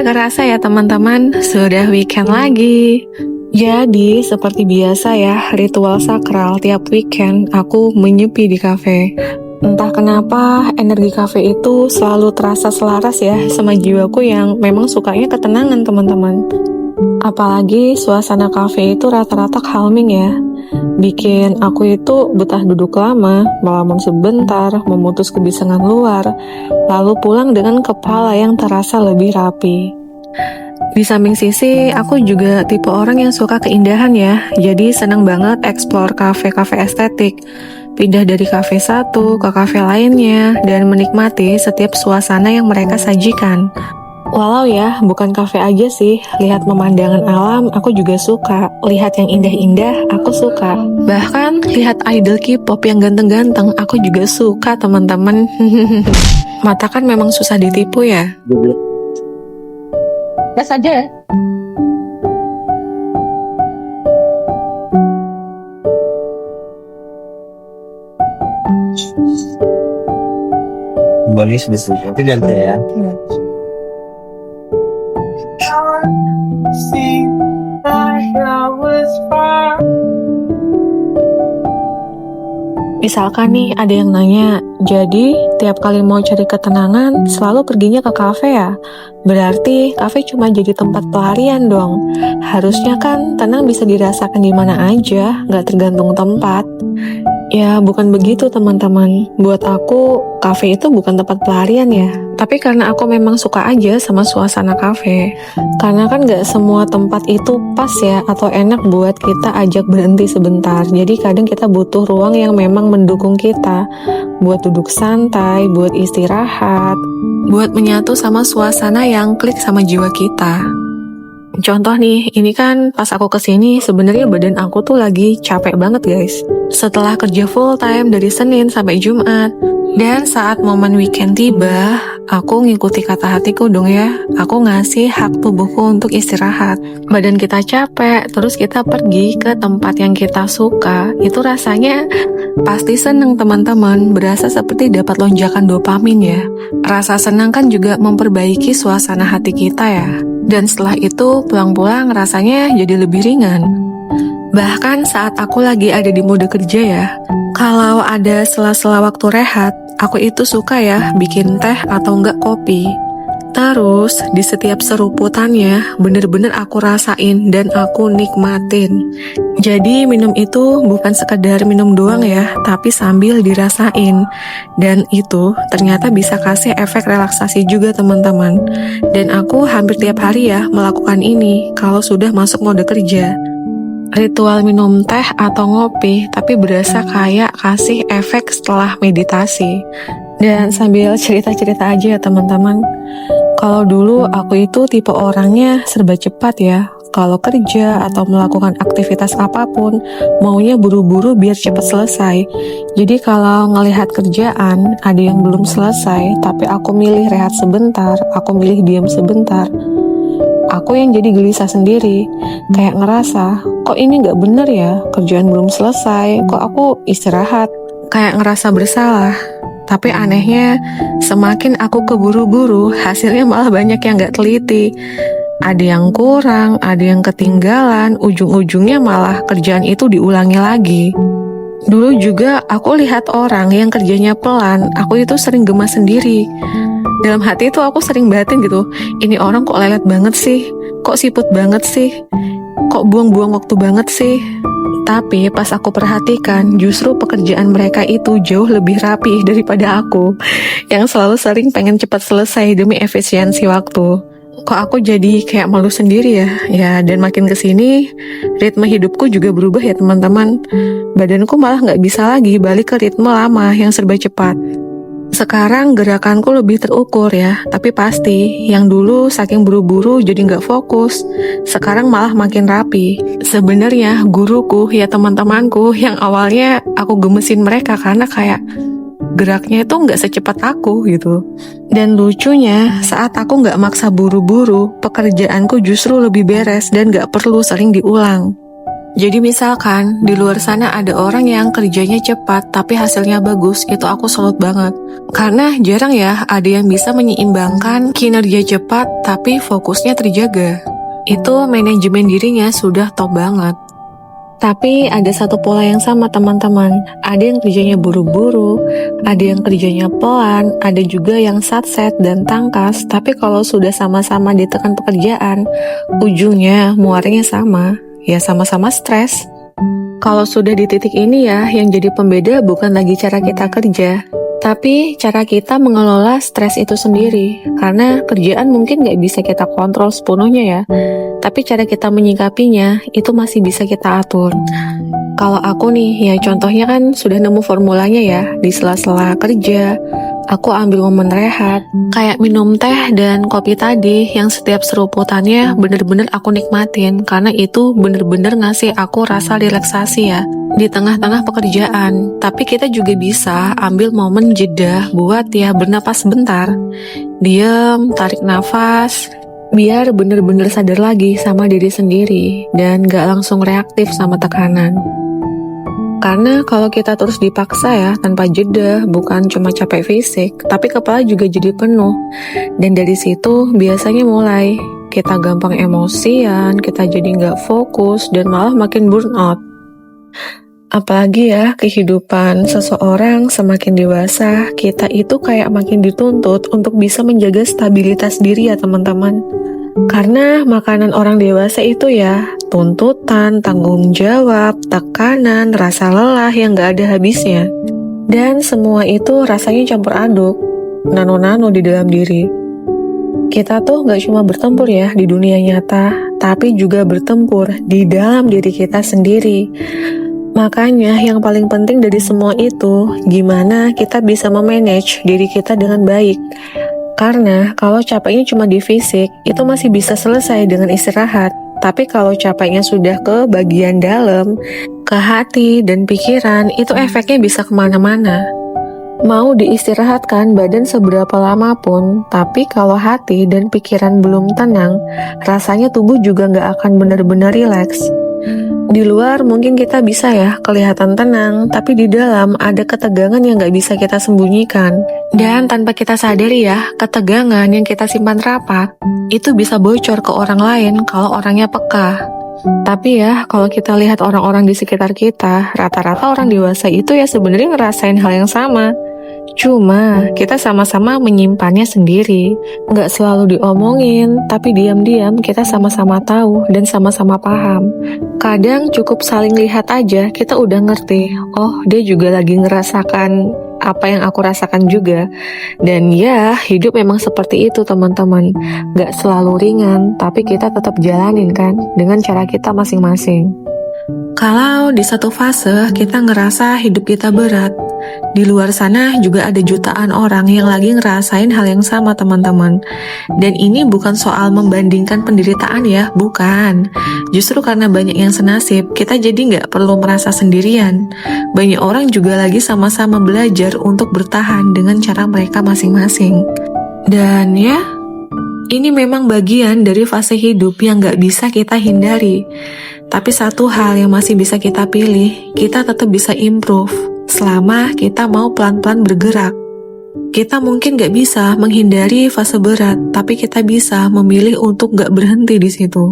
Gak kerasa ya teman-teman, sudah weekend lagi. Jadi seperti biasa ya, ritual sakral tiap weekend aku menyepi di kafe. Entah kenapa energi kafe itu selalu terasa selaras ya sama jiwaku yang memang sukanya ketenangan teman-teman. Apalagi suasana kafe itu rata-rata calming ya. Bikin aku itu betah duduk lama, melamun sebentar, memutus kebisingan luar, lalu pulang dengan kepala yang terasa lebih rapi. Di samping sisi, aku juga tipe orang yang suka keindahan ya, jadi seneng banget explore kafe-kafe estetik. Pindah dari kafe satu ke kafe lainnya, dan menikmati setiap suasana yang mereka sajikan. Walau ya, bukan kafe aja sih, lihat pemandangan alam aku juga suka, lihat yang indah-indah aku suka. Bahkan lihat idol K-pop yang ganteng-ganteng aku juga suka teman-teman. Mata kan memang susah ditipu ya. Gas aja. Bonis besok itu ganti ya. Misalkan nih ada yang nanya, jadi tiap kali mau cari ketenangan selalu perginya ke kafe ya? Berarti kafe cuma jadi tempat pelarian dong. Harusnya kan tenang bisa dirasakan di mana aja, nggak tergantung tempat. Ya bukan begitu teman-teman. Buat aku, kafe itu bukan tempat pelarian ya. Tapi karena aku memang suka aja sama suasana kafe. Karena kan gak semua tempat itu pas ya atau enak buat kita ajak berhenti sebentar. Jadi kadang kita butuh ruang yang memang mendukung kita. Buat duduk santai, buat istirahat, buat menyatu sama suasana yang klik sama jiwa kita. Contoh nih, ini kan pas aku kesini sebenarnya badan aku tuh lagi capek banget guys. Setelah kerja full time dari Senin sampai Jumat. Dan saat momen weekend tiba, aku ngikuti kata hatiku dong ya. Aku ngasih hak tubuhku untuk istirahat. Badan kita capek, terus kita pergi ke tempat yang kita suka. Itu rasanya pasti seneng teman-teman. Berasa seperti dapat lonjakan dopamin ya. Rasa senang kan juga memperbaiki suasana hati kita ya. Dan setelah itu pulang-pulang rasanya jadi lebih ringan. Bahkan saat aku lagi ada di mode kerja ya, kalau ada sela-sela waktu rehat, aku itu suka ya bikin teh atau enggak kopi. Terus di setiap seruputannya bener-bener aku rasain dan aku nikmatin. Jadi minum itu bukan sekedar minum doang ya, tapi sambil dirasain. Dan itu ternyata bisa kasih efek relaksasi juga teman-teman. Dan aku hampir tiap hari ya melakukan ini kalau sudah masuk mode kerja. Ritual minum teh atau ngopi, tapi berasa kayak kasih efek setelah meditasi. Dan sambil cerita-cerita aja ya teman-teman. Kalau dulu aku itu tipe orangnya serba cepat ya. Kalau kerja atau melakukan aktivitas apapun, maunya buru-buru biar cepat selesai. Jadi kalau ngelihat kerjaan, ada yang belum selesai, tapi aku milih rehat sebentar, aku milih diam sebentar. Aku yang jadi gelisah sendiri, kayak ngerasa, kok ini gak bener ya, kerjaan belum selesai, kok aku istirahat, kayak ngerasa bersalah. Tapi anehnya, semakin aku keburu-buru, hasilnya malah banyak yang gak teliti. Ada yang kurang, ada yang ketinggalan, ujung-ujungnya malah kerjaan itu diulangi lagi. Dulu juga aku lihat orang yang kerjanya pelan, aku itu sering gemas sendiri. Dalam hati itu aku sering batin gitu, ini orang kok lelet banget sih, kok siput banget sih, kok buang-buang waktu banget sih. Tapi pas aku perhatikan, justru pekerjaan mereka itu jauh lebih rapi daripada aku, yang selalu sering pengen cepat selesai demi efisiensi waktu. Kok aku jadi kayak malu sendiri ya, dan makin kesini, ritme hidupku juga berubah ya teman-teman. Badanku malah gak bisa lagi balik ke ritme lama yang serba cepat. Sekarang gerakanku lebih terukur ya, tapi pasti yang dulu saking buru-buru jadi nggak fokus, sekarang malah makin rapi. Sebenarnya guruku ya teman-temanku yang awalnya aku gemesin mereka karena kayak geraknya itu nggak secepat aku gitu. Dan lucunya saat aku nggak maksa buru-buru, pekerjaanku justru lebih beres dan nggak perlu sering diulang. Jadi misalkan di luar sana ada orang yang kerjanya cepat tapi hasilnya bagus, itu aku salut banget. Karena jarang ya ada yang bisa menyeimbangkan kinerja cepat tapi fokusnya terjaga. Itu manajemen dirinya sudah top banget. Tapi ada satu pola yang sama teman-teman. Ada yang kerjanya buru-buru, ada yang kerjanya pelan, ada juga yang satset dan tangkas. Tapi kalau sudah sama-sama ditekan pekerjaan, ujungnya muaranya sama. Ya sama-sama stres. Kalau sudah di titik ini ya, yang jadi pembeda bukan lagi cara kita kerja, tapi cara kita mengelola stres itu sendiri. Karena kerjaan mungkin nggak bisa kita kontrol sepenuhnya ya, tapi cara kita menyikapinya itu masih bisa kita atur. Kalau aku nih, ya contohnya kan sudah nemu formulanya ya, di sela-sela kerja, aku ambil momen rehat, kayak minum teh dan kopi tadi yang setiap seruputannya bener-bener aku nikmatin, karena itu bener-bener ngasih aku rasa relaksasi ya, di tengah-tengah pekerjaan. Tapi kita juga bisa ambil momen jeda buat ya bernapas sebentar, diam, tarik nafas, biar bener-bener sadar lagi sama diri sendiri, dan gak langsung reaktif sama tekanan. Karena kalau kita terus dipaksa ya, tanpa jeda, bukan cuma capek fisik, tapi kepala juga jadi penuh. Dan dari situ biasanya mulai kita gampang emosian, kita jadi nggak fokus, dan malah makin burnout. Apalagi ya, kehidupan seseorang semakin dewasa, kita itu kayak makin dituntut untuk bisa menjaga stabilitas diri ya teman-teman. Karena makanan orang dewasa itu ya, tuntutan, tanggung jawab, tekanan, rasa lelah yang gak ada habisnya. Dan semua itu rasanya campur aduk, nano-nano di dalam diri. Kita tuh gak cuma bertempur ya di dunia nyata, tapi juga bertempur di dalam diri kita sendiri. Makanya yang paling penting dari semua itu, gimana kita bisa memanage diri kita dengan baik. Karena kalau capeknya cuma di fisik, itu masih bisa selesai dengan istirahat. Tapi kalau capeknya sudah ke bagian dalam, ke hati dan pikiran, itu efeknya bisa kemana-mana. Mau diistirahatkan badan seberapa lama pun, tapi kalau hati dan pikiran belum tenang, rasanya tubuh juga nggak akan benar-benar rileks. Di luar mungkin kita bisa ya kelihatan tenang, tapi di dalam ada ketegangan yang gak bisa kita sembunyikan. Dan tanpa kita sadari ya, ketegangan yang kita simpan rapat, itu bisa bocor ke orang lain kalau orangnya peka. Tapi ya, kalau kita lihat orang-orang di sekitar kita, rata-rata orang dewasa itu ya sebenarnya ngerasain hal yang sama. Cuma kita sama-sama menyimpannya sendiri. Nggak selalu diomongin, tapi diam-diam kita sama-sama tahu dan sama-sama paham. Kadang cukup saling lihat aja, kita udah ngerti, oh dia juga lagi ngerasakan apa yang aku rasakan juga. Dan ya, hidup memang seperti itu teman-teman. Nggak selalu ringan, tapi kita tetap jalanin kan, dengan cara kita masing-masing. Kalau di satu fase kita ngerasa hidup kita berat, di luar sana juga ada jutaan orang yang lagi ngerasain hal yang sama teman-teman. Dan ini bukan soal membandingkan penderitaan ya, bukan. Justru karena banyak yang senasib, kita jadi nggak perlu merasa sendirian. Banyak orang juga lagi sama-sama belajar untuk bertahan dengan cara mereka masing-masing. Dan ya, ini memang bagian dari fase hidup yang nggak bisa kita hindari. Tapi satu hal yang masih bisa kita pilih, kita tetap bisa improve selama kita mau pelan-pelan bergerak. Kita mungkin gak bisa menghindari fase berat, tapi kita bisa memilih untuk gak berhenti di situ.